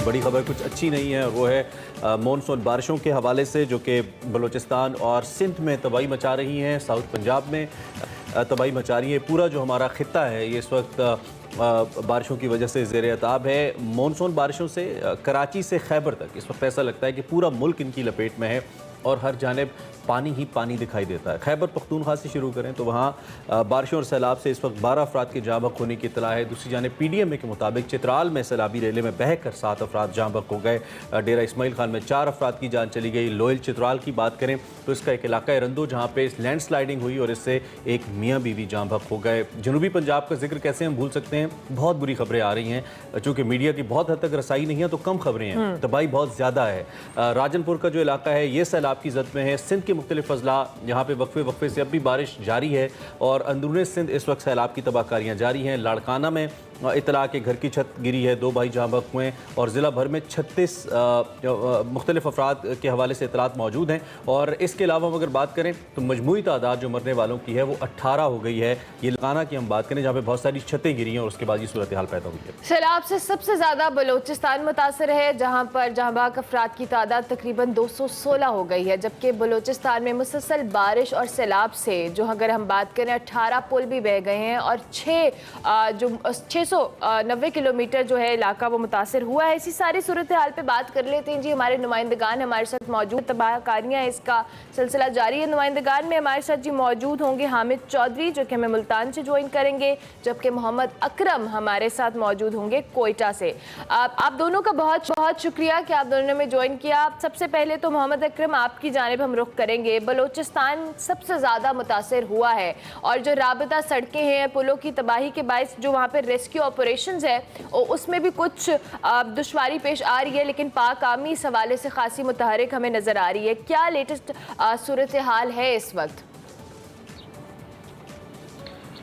बड़ी खबर कुछ अच्छी नहीं है, और वो है मानसून बारिशों के हवाले से जो कि बलूचिस्तान और सिंध में तबाही मचा रही हैं, साउथ पंजाब में तबाही मचा रही है। पूरा जो हमारा खित्ता है ये इस वक्त बारिशों की वजह से ज़ेर अताब है। मानसून बारिशों से कराची से खैबर तक इस वक्त ऐसा लगता है कि पूरा मुल्क इनकी लपेट में है और हर जानिब पानी ही पानी दिखाई देता है। खैबर पख्तूनख्वा से शुरू करें तो वहाँ बारिशों और सैलाब से इस वक्त 12 अफराद के जाँ बहक होने की इतला है। दूसरी जानिब PDMA के मुताबिक चित्राल में सैलाबी रेले में बह कर 7 अफराद जाँ बहक हो गए। डेरा इस्माइल खान में 4 अफराद की जान चली गई। लोयल चित्राल की बात करें तो इसका एक इलाका है रंदो जहाँ पे लैंड स्लाइडिंग हुई और इससे एक मियाँ बीवी जाँ बहक हो गए। जनूबी पंजाब का जिक्र कैसे हम भूल सकते हैं, बहुत बुरी खबरें आ रही हैं। चूँकि मीडिया की बहुत हद तक रसाई नहीं है तो कम खबरें हैं, तबाही बहुत ज़्यादा है। राजनपुर का जो इलाका है ये सैलाब की जद में है। सिंध के मुख्तलिफ अजला यहाँ पे वक्फे से अब भी बारिश जारी है और अंदरूनी सिंध इस वक्त सैलाब की तबाहकारियाँ जारी हैं। लाड़काना में इतला के घर की छत गिरी है, 2 भाई जहाँ बहक हुए हैं और ज़िला भर में 36 मुख्तलिफ अफराद के हवाले से इतलात मौजूद हैं। और इसके अलावा अगर बात करें तो मजमूई तादाद जो मरने वालों की है वो 18 हो गई है। ये लाड़काना की हम बात करें जहाँ पे बहुत सारी छतें गिरी हैं और उसके बाद ये सूरत हाल पैदा हुई है। सैलाब से सबसे ज़्यादा बलूचिस्तान मुतासर है, जहाँ पर जहाँ बहक अफराद की तादाद तकरीबन 216 हो गई है, जबकि बलूचिस्तान में मुसलसल बारिश और सैलाब से जो अगर हम बात करें 18 पुल भी बह गए हैं और 690 किलोमीटर जो है इलाका वो मुतासर हुआ है। इसी सारी सूरत हाल पे बात कर लेते हैं जी। हमारे नुमाइंदगान हमारे साथ मौजूद, तबाहकारियाँ इसका सिलसिला जारी है। नुमाइंदगान में हमारे साथ जी मौजूद होंगे हामिद चौधरी जो कि हमें मुल्तान से ज्वाइन करेंगे, जबकि मोहम्मद अकरम हमारे साथ मौजूद होंगे कोयटा से। आप दोनों का बहुत बहुत शुक्रिया कि आप दोनों ने ज्वाइन किया। सबसे पहले तो मोहम्मद अकरम आपकी जानिब हम रुख करेंगे। बलूचिस्तान सबसे ज़्यादा मुतासर हुआ है और जो राबता सड़कें हैं, पुलों की तबाही के बायस जो वहाँ पर रेस्क्यू ऑपरेशंस है उसमें भी कुछ दुश्वारी पेश आ रही है, लेकिन पाक आर्मी इस हवाले से खासी मुतहरिक हमें नज़र आ रही है। क्या लेटेस्ट सूरत हाल है इस वक्त?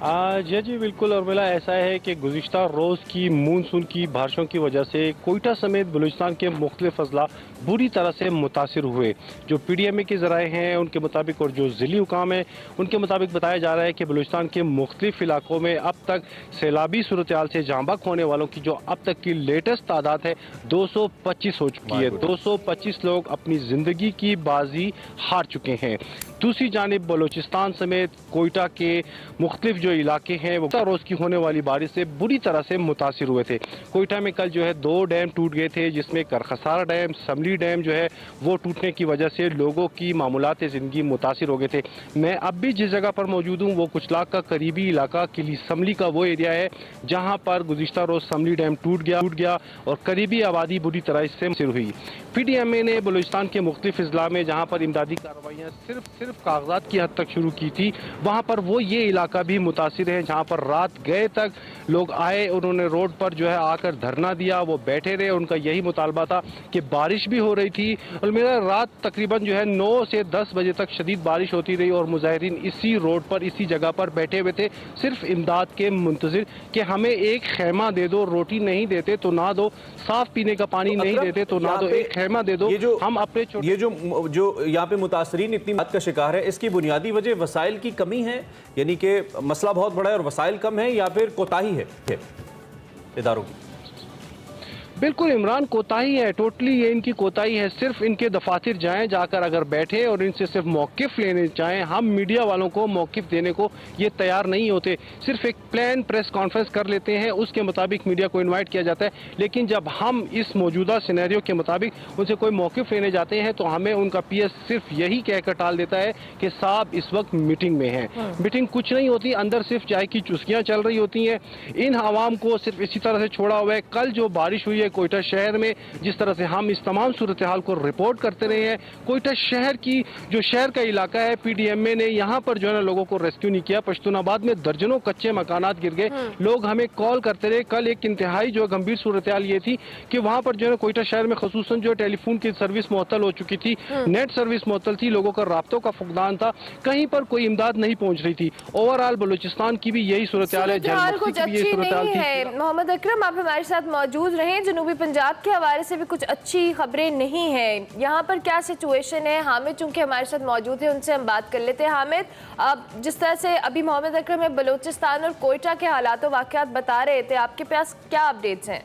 जी बिल्कुल उर्मिला, ऐसा है कि गुज़िश्ता रोज़ की मानसून की बारिशों की वजह से कोयटा समेत बलूचिस्तान के मुख्तलिफ अजला बुरी तरह से मुतासिर हुए। जो PDMA के ज़राए हैं उनके मुताबिक और जो ज़िली हुकाम है उनके मुताबिक बताया जा रहा है कि बलूचिस्तान के मुख्तलिफ इलाकों में अब तक सैलाबी सूरत हाल से जाँ बहक होने वालों की जो अब तक की लेटेस्ट तादाद है 225 हो चुकी है। 225 लोग अपनी ज़िंदगी की बाजी हार चुके हैं। दूसरी जानिब बलूचिस्तान समेत कोयटा के मुख्तलिफ जो इलाके हैं वो रोज़ की होने वाली बारिश से बुरी तरह से मुतासिर हुए थे। कोयटा में कल जो है 2 डैम टूट गए थे, जिसमें करखसारा डैम, समली डैम जो है वो टूटने की वजह से लोगों की मामूलात ज़िंदगी मुतासिर हो गए थे। मैं अब भी जिस जगह पर मौजूद हूँ वो कुचलाक का करीबी इलाका किली समली का वो एरिया है जहाँ पर गुज़िश्ता रोज़ समली डैम टूट गया और करीबी आबादी बुरी तरह इससे मुतासिर हुई। PDMA ने बलूचिस्तान के मुख्तलिफ अजला में जहाँ पर इमदादी कार्रवाइयाँ सिर्फ कागजात की हद तक शुरू की थी, वहाँ पर वो ये इलाका भी मुतासिर है जहाँ पर रात गए तक लोग आए, उन्होंने रोड पर जो है आकर धरना दिया, वो बैठे रहे। उनका यही मुतालबा था कि बारिश भी हो रही थी और मेरा रात तकरीबन जो है 9 से 10 बजे तक शदीद बारिश होती रही और मुजाहिरीन इसी रोड पर इसी जगह पर बैठे हुए थे सिर्फ इमदाद के मुंतजिर कि हमें एक खेमा दे दो, रोटी नहीं देते तो ना दो, साफ पीने का पानी नहीं देते तो ना दो, एक खेमा दे दो। हम अपने ये जो यहाँ पे मुतासरीन इतनी बात का शिकार है, इसकी बुनियादी वजह वसाइल की कमी है, यानी कि मसला बहुत बड़ा है और वसाइल कम है, या फिर कोताही है इदारों की? बिल्कुल इमरान, कोताही है, टोटली ये इनकी कोताही है। सिर्फ इनके दफातर जाएं, जाकर अगर बैठे और इनसे सिर्फ मौक़िफ़ लेने चाहें, हम मीडिया वालों को मौक़िफ़ देने को ये तैयार नहीं होते। सिर्फ एक प्लान प्रेस कॉन्फ्रेंस कर लेते हैं, उसके मुताबिक मीडिया को इन्वाइट किया जाता है, लेकिन जब हम इस मौजूदा सिनेरियो के मुताबिक उनसे कोई मौक़िफ़ लेने जाते हैं तो हमें उनका PS सिर्फ यही कहकर टाल देता है कि साहब इस वक्त मीटिंग में है। मीटिंग कुछ नहीं होती, अंदर सिर्फ चाय की चुस्कियाँ चल रही होती हैं। इन आवाम को सिर्फ इसी तरह से छोड़ा हुआ है। कल जो बारिश हुई है कोयटा शहर में, जिस तरह से हम इस तमाम सूरत हाल को रिपोर्ट करते रहे हैं, कोयटा शहर की जो शहर का इलाका है, PDMA ने यहाँ पर जो है ना लोगों को रेस्क्यू नहीं किया। पश्तूनाबाद में दर्जनों कच्चे मकानात गिर गए, लोग हमें कॉल करते रहे। कल एक इंतहाई जो गंभीर सूरत हाल ये थी कि वहाँ पर जो है कोयटा शहर में खसूसन जो टेलीफोन की सर्विस मुअत्तल हो चुकी थी, नेट सर्विस मुअत्तल थी, लोगों का राब्तों का फुकदान था, कहीं पर कोई इमदाद नहीं पहुँच रही थी। ओवरऑल बलूचिस्तान की भी यही सूरत हाल है। मोहम्मद अकरम, आप हमारे साथ मौजूद रहे। जनूबी पंजाब के हवाले से भी कुछ अच्छी खबरें नहीं है, यहाँ पर क्या सिचुएशन है? हामिद चूंकि हमारे साथ मौजूद है, उनसे हम बात कर लेते हैं। हामिद, अब जिस तरह से अभी मोहम्मद अकरम में बलूचिस्तान और कोयटा के हालात वाक़यात बता रहे थे, आपके पास क्या अपडेट्स हैं?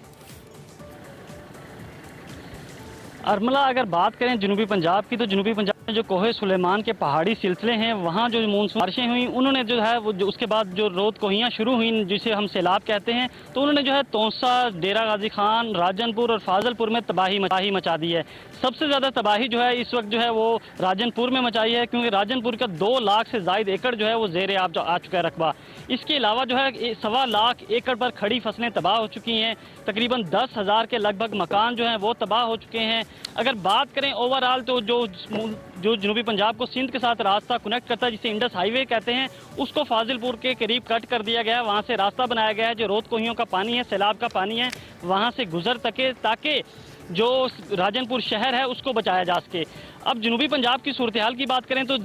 अर्मला अगर बात करें जनूबी पंजाब की, तो जनूबी पंजाब में जो कोहे सुलेमान के पहाड़ी सिलसिले हैं, वहाँ जो मानसून बारिशें हुई, उन्होंने जो है वो उसके बाद जो रोद कोहियाँ शुरू हुई जिसे हम सैलाब कहते हैं, तो उन्होंने जो है तौसा, डेरा गाजी खान, राजनपुर और फाजलपुर में तबाही मचा दी है। सबसे ज़्यादा तबाही जो है इस वक्त जो है वो राजनपुर में मचाई है, क्योंकि राजनपुर का 2 लाख से ज़ायद एकड़ जो है वो ज़ेरे आब आ चुका है रकबा। इसके अलावा जो है 1.25 लाख एकड़ पर खड़ी फसलें तबाह हो चुकी हैं। तकरीबन 10,000 के लगभग मकान जो हैं वो तबाह हो चुके हैं। अगर बात करें ओवरऑल, तो जो जनूबी पंजाब को सिंध के साथ रास्ता कनेक्ट करता है, जिसे इंडस हाईवे कहते हैं, उसको फाजिलपुर के करीब कट कर दिया गया है। वहाँ से रास्ता बनाया गया है, जो रोद कोहियों का पानी है, सैलाब का पानी है, वहाँ से गुजर सके, ताकि जो राजनपुर शहर है उसको बचाया जा सके। अब जनूबी पंजाब की सूरत हाल की बात करें तो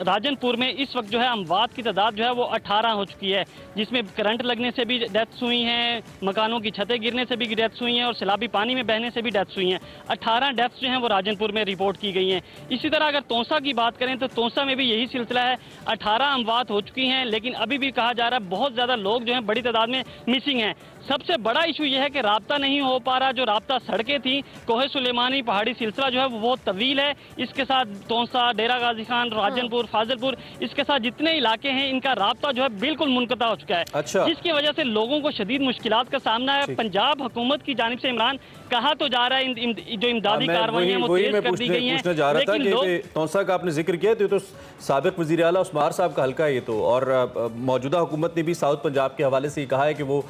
राजनपुर में इस वक्त जो है अमवात की तादाद जो है वो 18 हो चुकी है, जिसमें करंट लगने से भी डेथ्स हुई हैं, मकानों की छतें गिरने से भी डेथ्स हुई हैं और सैलाबी पानी में बहने से भी डेथ्स हुई हैं। 18 डेथ्स जो हैं वो राजनपुर में रिपोर्ट की गई हैं। इसी तरह अगर तौसा की बात करें तो तौसा में भी यही सिलसिला है, 18 अमवात हो चुकी हैं, लेकिन अभी भी कहा जा रहा है बहुत ज़्यादा लोग जो हैं बड़ी तादाद में मिसिंग हैं। सबसे बड़ा इशू यह है कि राब्ता नहीं हो पा रहा। जो राब्ता सड़कें थी, कोहे सुलेमानी पहाड़ी सिलसिला जो है वो बहुत तवील है, इसके साथ तौसा, डेरा गाजी खान, राजनपुर, फाजिलपुर, इसके साथ जितने इलाके हैं इनका राब्ता जो है बिल्कुल मुनक़ता हो चुका है। अच्छा। जिसकी वजह से लोगों को शदीद मुश्किलात का सामना है। पंजाब हुकूमत की जानिब से इमरान कहा तो जा रहा है जो इमदादी कार्रवाइयां वो तेज कर दी गई हैं, पूछने जा रहा था कि तौसा का आपने जिक्र किया तो साबिक वज़ीर आला उस्मान साहब का हल्का है ये तो, और मौजूदा हुकूमत ने भी साउथ पंजाब के हवाले से ही कहा है कि वो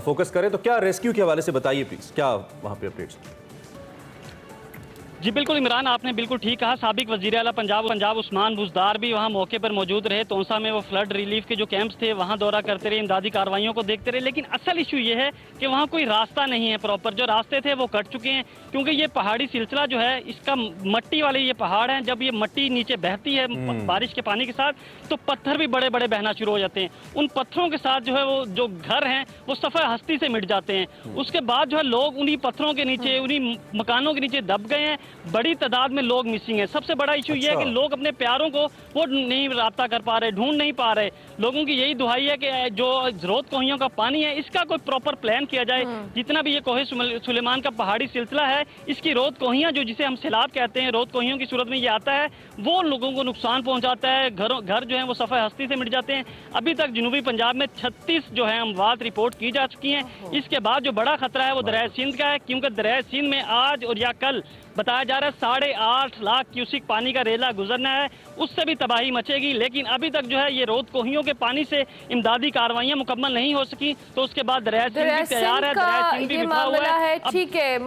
फोकस करें। तो क्या रेस्क्यू के हवाले से बताइए प्लीज़, क्या वहाँ पे अपडेट्स? जी बिल्कुल इमरान, आपने बिल्कुल ठीक कहा। साबिक वज़ीर आला पंजाब उस्मान बुज़दार भी वहाँ मौके पर मौजूद रहे। तौसा में वो फ्लड रिलीफ के जो कैंप्स थे वहाँ दौरा करते रहे, इमदादी कार्रवाइयों को देखते रहे। लेकिन असल इशू ये है कि वहाँ कोई रास्ता नहीं है प्रॉपर। जो रास्ते थे वो कट चुके हैं, क्योंकि ये पहाड़ी सिलसिला जो है इसका मट्टी वाले ये पहाड़ हैं। जब ये मट्टी नीचे बहती है बारिश के पानी के साथ, तो पत्थर भी बड़े बड़े बहना शुरू हो जाते हैं। उन पत्थरों के साथ जो है वो जो घर हैं वो सफ़े हस्ती से मिट जाते हैं। उसके बाद जो है लोग उन्हीं पत्थरों के नीचे, उन्हीं मकानों के नीचे दब गए हैं। बड़ी तादाद में लोग मिसिंग हैं। सबसे बड़ा इशू ये है कि लोग अपने प्यारों को वो नहीं राब्ता कर पा रहे, ढूंढ नहीं पा रहे। लोगों की यही दुहाई है कि जो रोद कोहियों का पानी है इसका कोई प्रॉपर प्लान किया जाए। जितना भी ये कोहे सुलेमान का पहाड़ी सिलसिला है, इसकी रोद कोहियां जो जिसे हम सैलाब कहते हैं, रोद कोहियों की सूरत में ये आता है, वो लोगों को नुकसान पहुंचाता है। घर जो है वो सफ़े हस्ती से मिट जाते हैं। अभी तक जनूबी पंजाब में 36 जो है अमवात रिपोर्ट की जा चुकी हैं। इसके बाद जो बड़ा खतरा है वो दरिया सिंध का है, क्योंकि दरिया सिंध में आज और या कल बताया जा रहा है 8.5 लाख क्यूसिक पानी का रेला गुजरना है, उससे भी तबाही मचेगी। लेकिन अभी तक जो है ये रोद कोहियों के पानी से इमदादी कार्रवाइयां मुकम्मल नहीं हो सकी, तो उसके बाद दरिया सिंध भी तैयार है, दरिया सिंध भी बिखरा हुआ है। ठीक है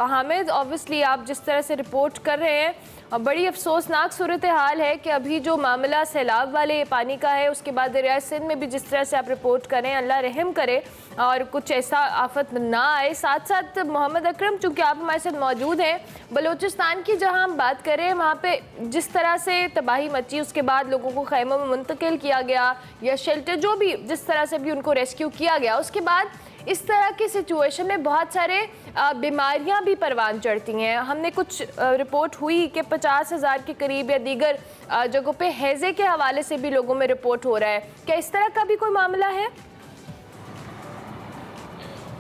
हामिद, ऑब्वियसली आप जिस तरह से रिपोर्ट कर रहे हैं, बड़ी अफसोसनाक सूरत हाल है कि अभी जो मामला सैलाब वाले पानी का है, उसके बाद दरिया सिंध में भी जिस तरह से आप रिपोर्ट करें, अल्लाह रहम करे और कुछ ऐसा आफत ना आए। साथ साथ मोहम्मद अकरम, चूँकि आप हमारे साथ मौजूद हैं, बलूचिस्तान की जहां हम बात करें वहाँ पे जिस तरह से तबाही मची, उसके बाद लोगों को खैमों में मुंतकिल किया गया या शेल्टर, जो भी जिस तरह से भी उनको रेस्क्यू किया गया, उसके बाद इस तरह की सिचुएशन में बहुत सारे बीमारियां भी परवान चढ़ती हैं। हमने कुछ रिपोर्ट हुई कि 50,000 के करीब या दीगर जगहों पे हैजे के हवाले से भी लोगों में रिपोर्ट हो रहा है। क्या इस तरह का भी कोई मामला है?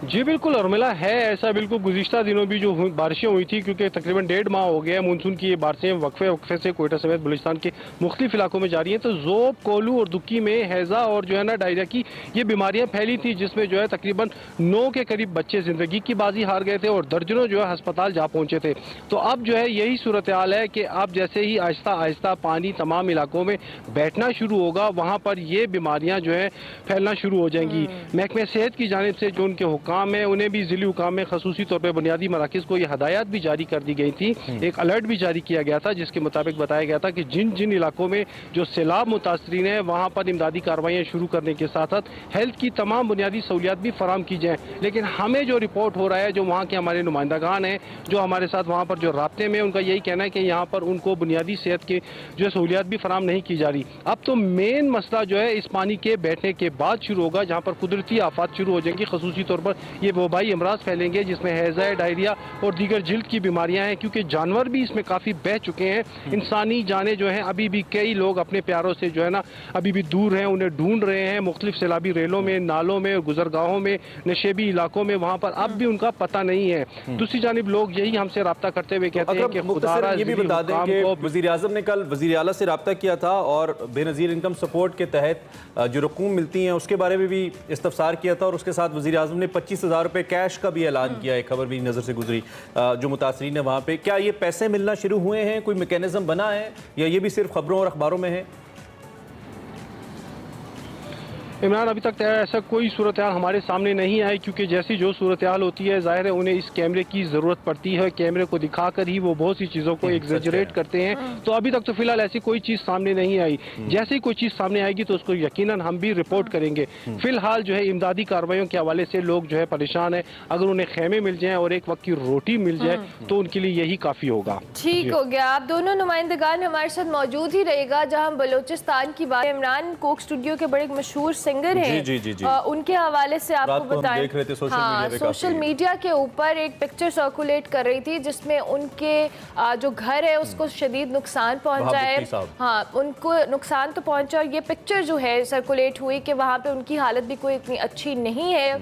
जी बिल्कुल उर्मिला, है ऐसा बिल्कुल। गुज़िश्ता दिनों भी जो बारिशें हुई थी, क्योंकि तकरीबन 1.5 माह हो गया मानसून की ये बारिशें वक्फे से कोयटा समेत बलूचिस्तान के मुख्तलिफ इलाकों में जारी हैं, तो ज़ोब, कोलू और दुक्की में हैज़ा और जो है ना डायरिया की ये बीमारियां फैली थी, जिसमें जो है तकरीबन 9 के करीब बच्चे ज़िंदगी की बाजी हार गए थे और दर्जनों जो है अस्पताल जा पहुँचे थे। तो अब जो है यही सूरत हाल है कि अब जैसे ही आहिस्ता आहिस्ता पानी तमाम इलाकों में बैठना शुरू होगा, वहाँ पर ये बीमारियाँ जो है फैलना शुरू हो जाएंगी। महकमे सेहत की जानिब से जो उनके हुकाम है, उन्हें भी ज़िली हुकाम में खसूसी तौर पर बुनियादी मराकज़ को ये हदायत भी जारी कर दी गई थी। एक अलर्ट भी जारी किया गया था, जिसके मुताबिक बताया गया था कि जिन जिन इलाकों में जो सैलाब मुतासरीन है, वहाँ पर इमदादी कार्रवाइयाँ शुरू करने के साथ साथ हेल्थ की तमाम बुनियादी सहूलियात भी फराम की जाएँ। लेकिन हमें जो रिपोर्ट हो रहा है, जो वहाँ के हमारे नुमाइंदागान हैं जो हमारे साथ वहाँ पर जो राब्ते में, उनका यही कहना है कि यहाँ पर उनको बुनियादी सेहत के जो सहूलियात भी फराम नहीं की जा रही। अब तो मेन मसला जो है इस पानी के बैठने के बाद शुरू होगा, जहाँ पर कुदरती आफात शुरू हो जाएंगी, खसूसी तौर पर ये वबाई अमराज फैलेंगे जिसमें हैज़ा, डायरिया और दीगर जिल्द की बीमारियां हैं, क्योंकि जानवर भी इसमें काफ़ी बह चुके हैं। इंसानी जानें जो हैं अभी भी कई लोग अपने प्यारों से जो है ना अभी भी दूर हैं, उन्हें ढूंढ रहे हैं मुख्तलिफ सैलाबी रेलों में, नालों में, गुजरगाहों में, नशेबी इलाकों में, वहाँ पर अब भी उनका पता नहीं है। दूसरी जानिब लोग यही हमसे रब्ता करते हुए कहते हैं कि खुदारा ये भी बता दें कि वज़ीर आज़म ने कल वज़ीर आला से रब्ता किया था और बेनज़ीर इनकम सपोर्ट के तहत जो रकूम मिलती हैं उसके बारे में भी इस्तफसार किया था, और उसके साथ वज़ीर आज़म ने 25,000 रुपये कैश का भी ऐलान किया है। खबर भी नज़र से गुजरी जो मुतासरीन है वहाँ पे। क्या ये पैसे मिलना शुरू हुए हैं, कोई मैकेनिज्म बना है, या ये भी सिर्फ खबरों और अखबारों में है? इमरान, अभी तक ऐसा कोई सूरत हाल हमारे सामने नहीं आई, क्योंकि जैसी जो सूरत हाल होती है जाहिर है उन्हें इस कैमरे की ज़रूरत पड़ती है। कैमरे को दिखाकर ही वो बहुत सी चीज़ों को एग्जेजरेट करते हैं। तो अभी तक तो फिलहाल ऐसी कोई चीज़ सामने नहीं आई। जैसे ही कोई चीज़ सामने आएगी तो उसको यकीनन हम भी रिपोर्ट करेंगे। फिलहाल जो है इमदादी कार्रवाइयों के हवाले से लोग जो है परेशान है। अगर उन्हें खेमे मिल जाएँ और एक वक्त की रोटी मिल जाए तो उनके लिए यही काफ़ी होगा। ठीक हो गया। आप दोनों नुमाइंदगान हमारे साथ मौजूद ही रहेगा। जहाँ बलोचिस्तान की बात, इमरान कोक स्टूडियो के बड़े मशहूर सिंगर हैं, जी, जी, जी। उनके हवाले से आपको बताएं, देख रहे थे सोशल मीडिया के ऊपर एक पिक्चर सर्कुलेट कर रही थी जिसमें उनके जो घर है उसको शदीद नुकसान पहुंचा है। हाँ, उनको नुकसान तो पहुंचा, और ये पिक्चर जो है सर्कुलेट हुई कि वहाँ पे उनकी हालत भी कोई इतनी अच्छी नहीं है।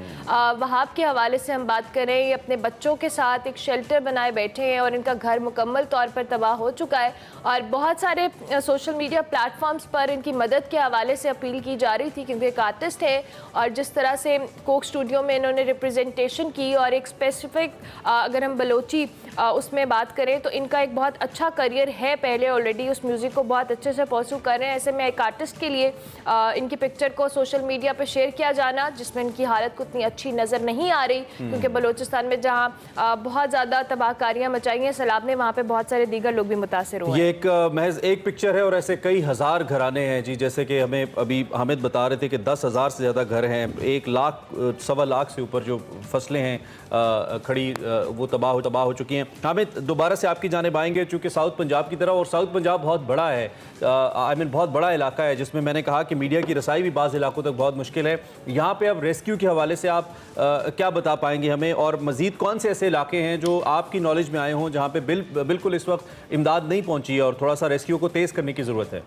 वहाब के हवाले से हम बात करें, ये अपने बच्चों के साथ एक शेल्टर बनाए बैठे हैं और इनका घर मुकम्मल तौर पर तबाह हो चुका है। और बहुत सारे सोशल मीडिया प्लेटफॉर्म्स पर इनकी मदद के हवाले से अपील की जा रही थी, क्योंकि एक आर्टिस्ट है और जिस तरह से कोक स्टूडियो में इन्होंने रिप्रेजेंटेशन की और एक स्पेसिफिक अगर हम बलोची उसमें बात करें तो इनका एक बहुत अच्छा करियर है पहले ऑलरेडी, उस म्यूज़िक को बहुत अच्छे से परस्यू कर रहे हैं। ऐसे में एक आर्टिस्ट के लिए इनकी पिक्चर को सोशल मीडिया पर शेयर किया जाना, जिसमें इनकी हालत को उतनी अच्छी नज़र नहीं आ रही, क्योंकि बलोचिस्तान में जहाँ बहुत ज़्यादा तबाहकारियाँ मचाई हैं सैलाब ने, वहाँ पर बहुत सारे दीगर लोग भी मुतासर हुए। ये एक महज एक पिक्चर है और ऐसे कई हज़ार घराने हैं जी। जैसे कि हमें अभी हामिद बता रहे थे कि 10,000 से ज़्यादा घर हैं, 1 लाख 1.25 लाख से ऊपर जो फसलें हैं खड़ी वो तबाह हो चुकी हैं। हामिद, दोबारा से आपकी जानिब आएंगे, चूँकि साउथ पंजाब की तरफ, और साउथ पंजाब बहुत बड़ा है, बहुत बड़ा इलाका है, जिसमें मैंने कहा कि मीडिया की रसाई भी बाज़ इलाकों तक बहुत मुश्किल है। यहाँ पे अब रेस्क्यू के हवाले से आप क्या बता पाएंगे हमें, और मज़ीद कौन से ऐसे इलाके हैं जो आपकी नॉलेज में आए हों जहाँ पे बिल्कुल इस वक्त इमदाद नहीं पहुँची है और थोड़ा सा रेस्क्यू को तेज़ करने की ज़रूरत है?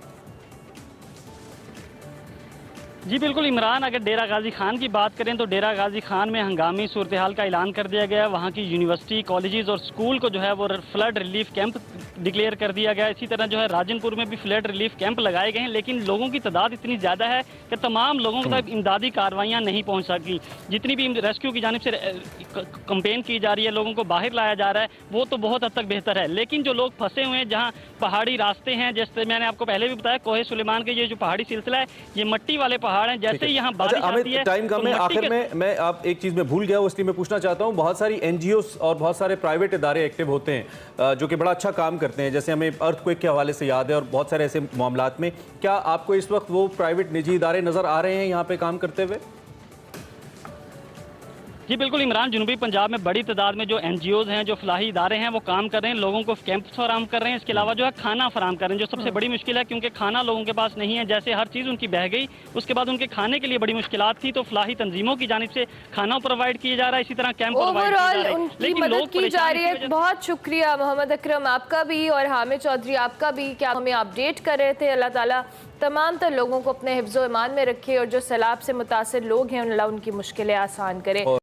जी बिल्कुल इमरान, अगर डेरा गाजी खान की बात करें तो डेरा गाजी खान में हंगामी सूरत हाल का ऐलान कर दिया गया है। वहाँ की यूनिवर्सिटी, कॉलेजेस और स्कूल को जो है वो फ्लड रिलीफ कैंप डिक्लेयर कर दिया गया है। इसी तरह जो है राजनपुर में भी फ्लड रिलीफ कैंप लगाए गए हैं, लेकिन लोगों की तादाद इतनी ज़्यादा है कि तमाम लोगों तक इमदादी कार्रवाइयाँ नहीं पहुँच सकी। जितनी भी रेस्क्यू की जानिब से कंपेन की जा रही है, लोगों को बाहर लाया जा रहा है, वो तो बहुत हद तक बेहतर है। लेकिन जो लोग फंसे हुए हैं, जहाँ पहाड़ी रास्ते हैं, जैसे मैंने आपको पहले भी बताया, कोहे सुलेमान के ये जो पहाड़ी सिलसिला है, ये मट्टी वाले पहाड़ हैं। जैसे यहाँ बारिश आती है, टाइम कम है, आखिर में मैं आप एक चीज में भूल गया, इसलिए मैं पूछना चाहता हूँ, बहुत सारी एनजीओस और बहुत सारे प्राइवेट इदारे एक्टिव होते हैं जो कि बड़ा अच्छा काम करते हैं, जैसे हमें अर्थक्वेक के हवाले से याद है और बहुत सारे ऐसे मामलात में। क्या आपको इस वक्त वो प्राइवेट निजी इदारे नजर आ रहे हैं यहाँ पे काम करते हुए? जी बिल्कुल इमरान, जनूबी पंजाब में बड़ी तादाद में जो एनजीओज हैं, जो फलाही इदारे हैं, वो काम कर रहे हैं, लोगों को कैंप फराम कर रहे हैं। इसके अलावा जो है खाना फराम कर रहे हैं, जो सबसे बड़ी मुश्किल है, क्योंकि खाना लोगों के पास नहीं है। जैसे हर चीज़ उनकी बह गई, उसके बाद उनके खाने के लिए बड़ी मुश्किलात थी, तो फलाही तंजीमों की जानिब से खाना प्रोवाइड किया जा रहा है, इसी तरह कैंप ओवरऑल उनकी मदद की जा रही है। बहुत शुक्रिया मोहम्मद अकरम आपका भी और हामिद चौधरी आपका भी, क्या हमें अपडेट कर रहे थे। अल्लाह ताला तमाम तर लोगों को अपने हिफ्ज़ो ईमान में रखे और जो सैलाब से मुतासिर लोग हैं अल्लाह उनकी मुश्किलें आसान करे।